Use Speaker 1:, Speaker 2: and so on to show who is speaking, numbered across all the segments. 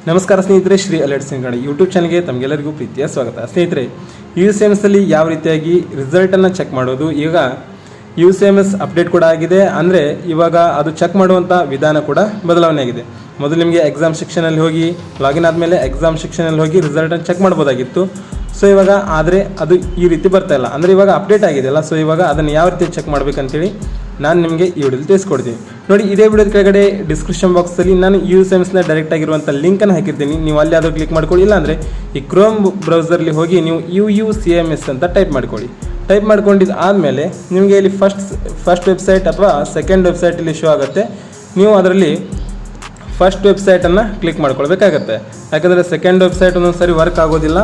Speaker 1: ನಮಸ್ಕಾರ ಸ್ನೇಹಿತರೆ, Shri alerts Kannada YouTube ಚಾನಲ್ಗೆ ತಮಗೆಲ್ಲರಿಗೂ ಪ್ರೀತಿಯ ಸ್ವಾಗತ. ಸ್ನೇಹಿತರೆ, UCMSಲ್ಲಿ ಯಾವ ರೀತಿಯಾಗಿ ರಿಸಲ್ಟನ್ನು ಚೆಕ್ ಮಾಡೋದು, ಈಗ UCMS ಅಪ್ಡೇಟ್ ಕೂಡ ಆಗಿದೆ. ಅಂದರೆ ಇವಾಗ ಅದು ಚೆಕ್ ಮಾಡುವಂಥ ವಿಧಾನ ಕೂಡ ಬದಲಾವಣೆ ಆಗಿದೆ. ಮೊದಲು ನಿಮಗೆ ಎಕ್ಸಾಮ್ ಸೆಕ್ಷನಲ್ಲಿ ಹೋಗಿ ಲಾಗಿನ್ ಆದಮೇಲೆ ಎಕ್ಸಾಮ್ ಸೆಕ್ಷನಲ್ಲಿ ಹೋಗಿ ರಿಸಲ್ಟನ್ನು ಚೆಕ್ ಮಾಡ್ಬೋದಾಗಿತ್ತು. ಸೊ ಇವಾಗ ಆದರೆ ಅದು ಈ ರೀತಿ ಬರ್ತಾ ಇಲ್ಲ. ಅಂದರೆ ಇವಾಗ ಅಪ್ಡೇಟ್ ಆಗಿದೆಯಲ್ಲ, ಸೊ ಇವಾಗ ಅದನ್ನು ಯಾವ ರೀತಿ ಚೆಕ್ ಮಾಡಬೇಕಂತೇಳಿ ನಾನು ನಿಮಗೆ ಈ ವಿಡಿಯೋದಲ್ಲಿ ತಿಳಿಸ್ಕೊಡ್ತೀನಿ. ನೋಡಿ, ಇದೇ ವಿಡಿಯೋದ ಕೆಳಗಡೆ ಡಿಸ್ಕ್ರಿಪ್ಷನ್ ಬಾಕ್ಸಲ್ಲಿ ನಾನು UCMSನ ಡೈರೆಕ್ಟ್ ಆಗಿರುವಂಥ ಲಿಂಕನ್ನು ಹಾಕಿರ್ತೀನಿ. ನೀವು ಅಲ್ಲಿ ಅದು ಕ್ಲಿಕ್ ಮಾಡ್ಕೊಳ್ಳಿ. ಇಲ್ಲಾಂದರೆ ಈ ಕ್ರೋಮ್ ಬ್ರೌಸರ್ಲಿ ಹೋಗಿ ನೀವು UCMS ಅಂತ ಟೈಪ್ ಮಾಡ್ಕೊಳ್ಳಿ. ಟೈಪ್ ಮಾಡ್ಕೊಂಡಿದ್ದು ಆದಮೇಲೆ ನಿಮಗೆ ಇಲ್ಲಿ ಫಸ್ಟ್ ವೆಬ್ಸೈಟ್ ಅಥವಾ ಸೆಕೆಂಡ್ ವೆಬ್ಸೈಟ್ ಇಲ್ಲಿ ಶೋ ಆಗುತ್ತೆ. ನೀವು ಅದರಲ್ಲಿ ಫಸ್ಟ್ ವೆಬ್ಸೈಟನ್ನು ಕ್ಲಿಕ್ ಮಾಡ್ಕೊಳ್ಬೇಕಾಗತ್ತೆ. ಯಾಕಂದರೆ ಸೆಕೆಂಡ್ ವೆಬ್ಸೈಟ್ ಒಂದೊಂದು ಸರಿ ವರ್ಕ್ ಆಗೋದಿಲ್ಲ.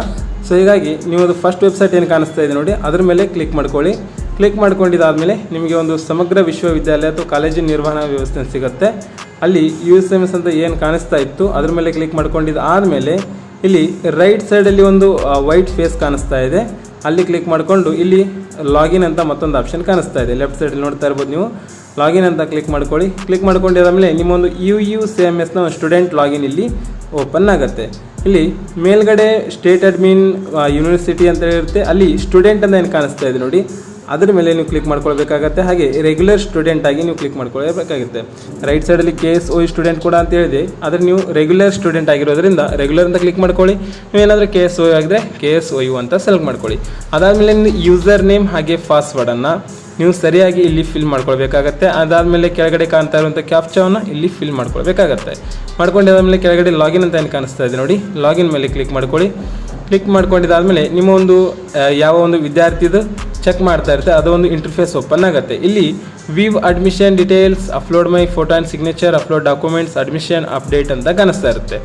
Speaker 1: ಸೊ ಹೀಗಾಗಿ ನೀವು ಅದು ಫಸ್ಟ್ ವೆಬ್ಸೈಟ್ ಏನು ಕಾಣಿಸ್ತಾ ಇದೆ ನೋಡಿ, ಅದ್ರ ಮೇಲೆ ಕ್ಲಿಕ್ ಮಾಡ್ಕೊಳ್ಳಿ. ಕ್ಲಿಕ್ ಮಾಡ್ಕೊಂಡಿದ್ದಾದಮೇಲೆ ನಿಮಗೆ ಒಂದು ಸಮಗ್ರ ವಿಶ್ವವಿದ್ಯಾಲಯ ಅಥವಾ ಕಾಲೇಜಿನ ನಿರ್ವಹಣಾ ವ್ಯವಸ್ಥೆ ಸಿಗುತ್ತೆ. ಅಲ್ಲಿ UCMS ಅಂತ ಏನು ಕಾಣಿಸ್ತಾ ಇತ್ತು ಅದ್ರ ಮೇಲೆ ಕ್ಲಿಕ್ ಮಾಡ್ಕೊಂಡಿದ್ದಾದಮೇಲೆ ಇಲ್ಲಿ ರೈಟ್ ಸೈಡಲ್ಲಿ ಒಂದು ವೈಟ್ ಫೇಸ್ ಕಾಣಿಸ್ತಾ ಇದೆ. ಅಲ್ಲಿ ಕ್ಲಿಕ್ ಮಾಡಿಕೊಂಡು ಇಲ್ಲಿ ಲಾಗಿನ್ ಅಂತ ಮತ್ತೊಂದು ಆಪ್ಷನ್ ಕಾಣಿಸ್ತಾ ಇದೆ. ಲೆಫ್ಟ್ ಸೈಡಲ್ಲಿ ನೋಡ್ತಾ ಇರ್ಬೋದು ನೀವು. ಲಾಗಿನ್ ಅಂತ ಕ್ಲಿಕ್ ಮಾಡ್ಕೊಳ್ಳಿ. ಕ್ಲಿಕ್ ಮಾಡ್ಕೊಂಡಿದ್ದಾದಮೇಲೆ ನಿಮ್ಮೊಂದು UCMSನ ಒಂದು ಸ್ಟೂಡೆಂಟ್ ಲಾಗಿನ್ ಇಲ್ಲಿ ಓಪನ್ ಆಗುತ್ತೆ. ಇಲ್ಲಿ ಮೇಲ್ಗಡೆ ಸ್ಟೇಟ್ ಅಡ್ಮಿನ್ ಯೂನಿವರ್ಸಿಟಿ ಅಂತ ಇರುತ್ತೆ. ಅಲ್ಲಿ ಸ್ಟೂಡೆಂಟ್ ಅಂತ ಏನು ಕಾಣಿಸ್ತಾ ಇದೆ ನೋಡಿ, ಅದರ ಮೇಲೆ ನೀವು ಕ್ಲಿಕ್ ಮಾಡ್ಕೊಳ್ಬೇಕಾಗತ್ತೆ. ಹಾಗೆ ರೆಗ್ಯುಲರ್ ಸ್ಟೂಡೆಂಟ್ ಆಗಿ ನೀವು ಕ್ಲಿಕ್ ಮಾಡ್ಕೊಳ್ಬೇಕಾಗುತ್ತೆ. ರೈಟ್ ಸೈಡಲ್ಲಿ KSOE ಸ್ಟೂಡೆಂಟ್ ಕೂಡ ಅಂತ ಹೇಳಿದೆ, ಆದರೆ ನೀವು ರೆಗ್ಯುಲರ್ ಸ್ಟೂಡೆಂಟ್ ಆಗಿರೋದ್ರಿಂದ ರೆಗ್ಯುಲರ್ ಅಂತ ಕ್ಲಿಕ್ ಮಾಡ್ಕೊಳ್ಳಿ. ನೀವೇನಾದರೂ KSOE ಆಗಿದ್ರೆ KSOE ಅಂತ ಸೆಲೆಕ್ಟ್ ಮಾಡ್ಕೊಳ್ಳಿ. ಅದಾದಮೇಲೆ ಯೂಸರ್ ನೇಮ್ ಹಾಗೆ ಪಾಸ್ವರ್ಡನ್ನು ನೀವು ಸರಿಯಾಗಿ ಇಲ್ಲಿ ಫಿಲ್ ಮಾಡ್ಕೊಳ್ಬೇಕಾಗತ್ತೆ. ಅದಾದಮೇಲೆ ಕೆಳಗಡೆ ಕಾಣ್ತಾ ಇರುವಂಥ ಕ್ಯಾಪ್ಚಾವನ್ನು ಇಲ್ಲಿ ಫಿಲ್ ಮಾಡ್ಕೊಳ್ಬೇಕಾಗತ್ತೆ. ಮಾಡ್ಕೊಂಡಿದ್ದಾದಮೇಲೆ ಕೆಳಗಡೆ ಲಾಗಿನ್ ಅಂತ ಏನು ಕಾಣಿಸ್ತಾ ಇದೆ ನೋಡಿ, ಲಾಗಿನ್ ಮೇಲೆ ಕ್ಲಿಕ್ ಮಾಡ್ಕೊಳ್ಳಿ. ಕ್ಲಿಕ್ ಮಾಡ್ಕೊಂಡಿದ್ದಾದಮೇಲೆ ನಿಮ್ಮ ಒಂದು ಯಾವ ಒಂದು ವಿದ್ಯಾರ್ಥಿದು ಚೆಕ್ ಮಾಡ್ತಾ ಇರುತ್ತೆ ಅದೊಂದು ಇಂಟರ್ಫೇಸ್ ಓಪನ್ ಆಗುತ್ತೆ. ಇಲ್ಲಿ view admission details, upload my photo and signature, upload documents, admission update ಅಂತ ಕಾಣಿಸ್ತಾ ಇರುತ್ತೆ.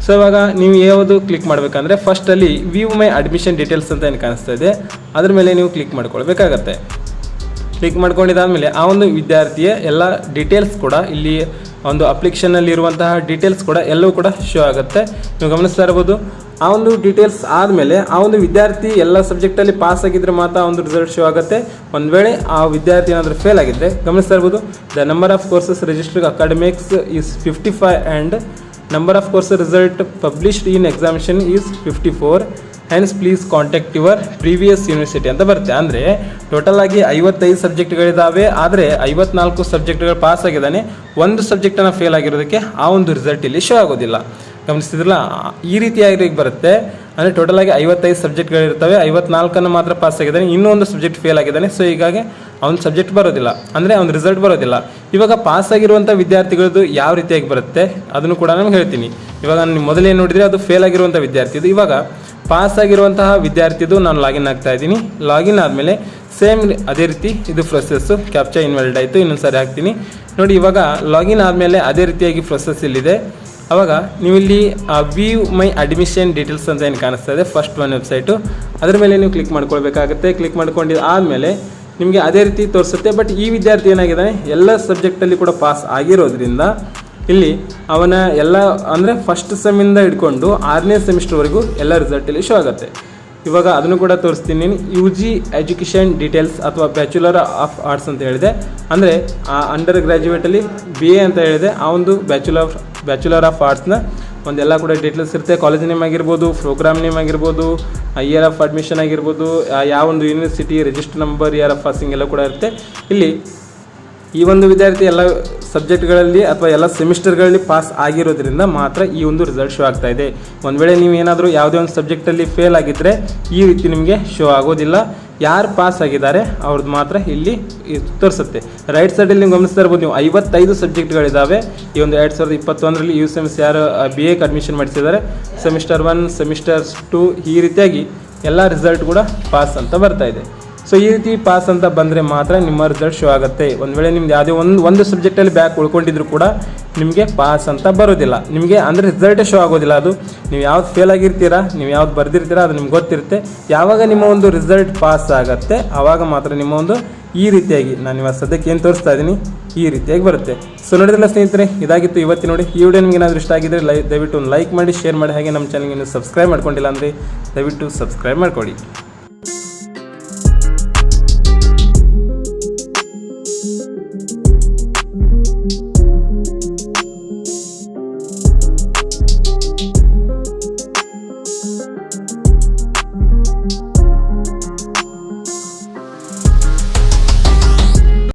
Speaker 1: ಸೊ ಇವಾಗ ನೀವು ಯಾವುದು ಕ್ಲಿಕ್ ಮಾಡಬೇಕಂದ್ರೆ ಫಸ್ಟಲ್ಲಿ ವ್ಯೂ ಮೈ ಅಡ್ಮಿಷನ್ ಡೀಟೇಲ್ಸ್ ಅಂತ ಏನು ಕಾಣಿಸ್ತಾ ಇದೆ ಅದ್ರ ಮೇಲೆ ನೀವು ಕ್ಲಿಕ್ ಮಾಡ್ಕೊಳ್ಬೇಕಾಗತ್ತೆ. ಕ್ಲಿಕ್ ಮಾಡ್ಕೊಂಡಿದ್ದಾದಮೇಲೆ ಆ ಒಂದು ವಿದ್ಯಾರ್ಥಿಯ ಎಲ್ಲ ಡೀಟೇಲ್ಸ್ ಕೂಡ ಇಲ್ಲಿ ಒಂದು ಅಪ್ಲಿಕೇಶನಲ್ಲಿ ಇರುವಂತಹ ಡೀಟೇಲ್ಸ್ ಕೂಡ ಎಲ್ಲವೂ ಕೂಡ ಶೋ ಆಗುತ್ತೆ. ನೀವು ಗಮನಿಸ್ತಾ ಇರ್ಬೋದು. ಆ ಒಂದು ಡೀಟೇಲ್ಸ್ ಆದಮೇಲೆ ಆ ಒಂದು ವಿದ್ಯಾರ್ಥಿ ಎಲ್ಲ ಸಬ್ಜೆಕ್ಟಲ್ಲಿ ಪಾಸ್ ಆಗಿದ್ದರೆ ಮಾತ್ರ ಆ ಒಂದು ರಿಸಲ್ಟ್ ಶೋ ಆಗುತ್ತೆ. ಒಂದು ವೇಳೆ ಆ ವಿದ್ಯಾರ್ಥಿ ಏನಾದರೂ ಫೇಲ್ ಆಗಿದ್ದರೆ ಗಮನಿಸ್ತಾ ಇರ್ಬೋದು. The number of courses registered academics is 55 and number of course result published in examination is 54. Hans please contact your previous university ಅಂತ ಬರುತ್ತೆ. ಅಂದರೆ ಟೋಟಲ್ ಆಗಿ 55 ಸಬ್ಜೆಕ್ಟ್ಗಳಿದ್ದಾವೆ, ಆದರೆ 54 ಸಬ್ಜೆಕ್ಟ್ಗಳು ಪಾಸ್ ಆಗಿದ್ದಾನೆ. ಒಂದು ಸಬ್ಜೆಕ್ಟನ್ನು ಫೇಲ್ ಆಗಿರೋದಕ್ಕೆ ಆ ಒಂದು ರಿಸಲ್ಟ್ ಇಲ್ಲಿ ಶೋ ಆಗೋದಿಲ್ಲ. ಗಮನಿಸ್ತಿದ್ರಲ್ಲ, ಈ ರೀತಿಯಾಗಿ ಬರುತ್ತೆ. ಅಂದರೆ ಟೋಟಲ್ ಆಗಿ 55 ಸಬ್ಜೆಕ್ಟ್ಗಳಿರ್ತವೆ, 54 ಮಾತ್ರ ಪಾಸ್ ಆಗಿದ್ದಾನೆ, ಇನ್ನೂ ಒಂದು ಸಬ್ಜೆಕ್ಟ್ ಫೇಲ್ ಆಗಿದ್ದಾನೆ. ಸೊ ಹೀಗಾಗಿ ಅವ್ನ ಸಬ್ಜೆಕ್ಟ್ ಬರೋದಿಲ್ಲ, ಅಂದರೆ ಅವ್ನ ರಿಸಲ್ಟ್ ಬರೋದಿಲ್ಲ. ಇವಾಗ ಪಾಸ್ ಆಗಿರುವಂಥ ವಿದ್ಯಾರ್ಥಿಗಳದ್ದು ಯಾವ ರೀತಿಯಾಗಿ ಬರುತ್ತೆ ಅದನ್ನು ಕೂಡ ನಾನು ಹೇಳ್ತೀನಿ. ಇವಾಗ ನೀವು ಮೊದಲೇನು ನೋಡಿದರೆ ಅದು ಫೇಲ್ ಆಗಿರುವಂಥ ವಿದ್ಯಾರ್ಥಿದು. ಇವಾಗ ಪಾಸ್ ಆಗಿರುವಂತಹ ವಿದ್ಯಾರ್ಥಿದು ನಾನು ಲಾಗಿನ್ ಆಗ್ತಾ ಇದ್ದೀನಿ. ಲಾಗಿನ್ ಆದಮೇಲೆ ಸೇಮ್ ಅದೇ ರೀತಿ ಇದು ಪ್ರೊಸೆಸ್ಸು. ಕ್ಯಾಪ್ಚಾ ಇನ್ವ್ಯಾಲಿಡ್ ಆಯಿತು, ಇನ್ನೊಂದು ಸಾರಿ ಹಾಕ್ತೀನಿ ನೋಡಿ. ಇವಾಗ ಲಾಗಿನ್ ಆದಮೇಲೆ ಅದೇ ರೀತಿಯಾಗಿ ಪ್ರೊಸೆಸ್ ಇಲ್ಲಿದೆ. ಆವಾಗ ನೀವು ಇಲ್ಲಿ ವ್ಯೂ ಮೈ ಅಡ್ಮಿಷನ್ ಡೀಟೇಲ್ಸ್ ಅಂತ ಏನು ಕಾಣಿಸ್ತಾ ಇದೆ ಫಸ್ಟ್ ಒನ್ ವೆಬ್ಸೈಟು, ಅದ್ರ ಮೇಲೆ ನೀವು ಕ್ಲಿಕ್ ಮಾಡ್ಕೊಳ್ಬೇಕಾಗುತ್ತೆ. ಕ್ಲಿಕ್ ಮಾಡ್ಕೊಂಡಿದ್ದು ಆದಮೇಲೆ ನಿಮಗೆ ಅದೇ ರೀತಿ ತೋರಿಸುತ್ತೆ. ಬಟ್ ಈ ವಿದ್ಯಾರ್ಥಿ ಏನಾಗಿದ್ದಾನೆ, ಎಲ್ಲ ಸಬ್ಜೆಕ್ಟಲ್ಲಿ ಕೂಡ ಪಾಸ್ ಆಗಿರೋದ್ರಿಂದ ಇಲ್ಲಿ ಅವನ ಎಲ್ಲ ಅಂದರೆ ಫಸ್ಟ್ ಸೆಮ್ಮಿಂದ ಹಿಡ್ಕೊಂಡು 6ನೇ ಸೆಮಿಸ್ಟರ್ವರೆಗೂ ಎಲ್ಲ ರಿಸಲ್ಟ್ ಇಲ್ಲಿ ಶೋ ಆಗುತ್ತೆ. ಇವಾಗ ಅದನ್ನು ಕೂಡ ತೋರಿಸ್ತೀನಿ. UG ಎಜುಕೇಷನ್ ಡೀಟೇಲ್ಸ್ ಅಥವಾ ಬ್ಯಾಚುಲರ್ ಆಫ್ ಆರ್ಟ್ಸ್ ಅಂತ ಹೇಳಿದೆ. ಅಂದರೆ ಅಂಡರ್ ಗ್ರ್ಯಾಜುಯೇಟಲ್ಲಿ BA ಅಂತ ಹೇಳಿದೆ. ಆ ಒಂದು ಬ್ಯಾಚುಲರ್ ಆಫ್ ಆರ್ಟ್ಸ್ನ ಒಂದೆಲ್ಲ ಕೂಡ ಡೀಟೇಲ್ಸ್ ಇರುತ್ತೆ. ಕಾಲೇಜ್ ನೇಮ್ ಆಗಿರ್ಬೋದು, ಪ್ರೋಗ್ರಾಮ್ ನೇಮ್ ಆಗಿರ್ಬೋದು, ಇಯರ್ ಆಫ್ ಅಡ್ಮಿಷನ್ ಆಗಿರ್ಬೋದು, ಯಾವ ಒಂದು university, register number, year of passing ಎಲ್ಲ ಕೂಡ ಇರುತ್ತೆ. ಇಲ್ಲಿ ಈ ಒಂದು ವಿದ್ಯಾರ್ಥಿ ಎಲ್ಲ ಸಬ್ಜೆಕ್ಟ್ಗಳಲ್ಲಿ ಅಥವಾ ಎಲ್ಲ ಸೆಮಿಸ್ಟರ್ಗಳಲ್ಲಿ ಪಾಸ್ ಆಗಿರೋದ್ರಿಂದ ಮಾತ್ರ ಈ ಒಂದು ರಿಸಲ್ಟ್ ಶೋ ಆಗ್ತಾ ಇದೆ. ಒಂದು ವೇಳೆ ನೀವು ಏನಾದರೂ ಯಾವುದೇ ಒಂದು ಸಬ್ಜೆಕ್ಟಲ್ಲಿ ಫೇಲ್ ಆಗಿದ್ದರೆ ಈ ರೀತಿ ನಿಮಗೆ ಶೋ ಆಗೋದಿಲ್ಲ. ಯಾರು ಪಾಸ್ ಆಗಿದ್ದಾರೆ ಅವ್ರದ್ದು ಮಾತ್ರ ಇಲ್ಲಿ ತೋರಿಸುತ್ತೆ. ರೈಟ್ ಸೈಡಲ್ಲಿ ನೀವು ಗಮನಿಸ್ತಾ ಇರ್ಬೋದು. ನೀವು 55 ಸಬ್ಜೆಕ್ಟ್ಗಳಿದ್ದಾವೆ. ಈ ಒಂದು 2021ರಲ್ಲಿ UCMS ಯಾರು BA ಅಡ್ಮಿಷನ್ ಮಾಡಿಸಿದ್ದಾರೆ, ಸೆಮಿಸ್ಟರ್ 1, ಸೆಮಿಸ್ಟರ್ 2 ಈ ರೀತಿಯಾಗಿ ಎಲ್ಲ ರಿಸಲ್ಟ್ ಕೂಡ ಪಾಸ್ ಅಂತ ಬರ್ತಾ ಇದೆ. ಸೊ ಈ ರೀತಿ ಪಾಸ್ ಅಂತ ಬಂದರೆ ಮಾತ್ರ ನಿಮ್ಮ ರಿಸಲ್ಟ್ ಶೋ ಆಗುತ್ತೆ. ಒಂದು ವೇಳೆ ನಿಮ್ದು ಯಾವುದೇ ಒಂದು ಸಬ್ಜೆಕ್ಟಲ್ಲಿ ಬ್ಯಾಕ್ ಉಳ್ಕೊಂಡಿದ್ರು ಕೂಡ ನಿಮಗೆ ಪಾಸ್ ಅಂತ ಬರೋದಿಲ್ಲ. ನಿಮಗೆ ಅಂದರೆ ರಿಸಲ್ಟೇ ಶೋ ಆಗೋದಿಲ್ಲ. ಅದು ನೀವು ಯಾವ್ದು ಫೇಲ್ ಆಗಿರ್ತೀರಾ, ನೀವು ಯಾವ್ದು ಬರೆದಿರ್ತೀರಾ ಅದು ನಿಮ್ಗೆ ಗೊತ್ತಿರುತ್ತೆ. ಯಾವಾಗ ನಿಮ್ಮ ಒಂದು ರಿಸಲ್ಟ್ ಪಾಸ್ ಆಗುತ್ತೆ ಆವಾಗ ಮಾತ್ರ ನಿಮ್ಮ ಒಂದು ಈ ರೀತಿಯಾಗಿ ನಾನು ಇವಾಗ ಸದ್ಯಕ್ಕೆ ಏನು ತೋರಿಸ್ತಾ ಇದ್ದೀನಿ ಈ ರೀತಿಯಾಗಿ ಬರುತ್ತೆ. ಸೊ ನೋಡಿದ್ರಲ್ಲ ಸ್ನೇಹಿತರೆ, ಇದಾಗಿತ್ತು ಇವತ್ತು ನೋಡಿ. ಈ ವಿಡಿಯೋ ನಿಮಗೆ ಏನಾದರೂ ಇಷ್ಟ ಆಗಿದ್ದರೆ ದಯವಿಟ್ಟು ಒಂದು ಲೈಕ್ ಮಾಡಿ, ಶೇರ್ ಮಾಡಿ. ಹಾಗೆ ನಮ್ಮ ಚಾನಲ್ಗೆ ನೀವು ಸಬ್ಸ್ಕ್ರೈಬ್ ಮಾಡ್ಕೊಂಡಿಲ್ಲ ಅಂದರೆ ದಯವಿಟ್ಟು ಸಬ್ಸ್ಕ್ರೈಬ್ ಮಾಡ್ಕೊಳ್ಳಿ.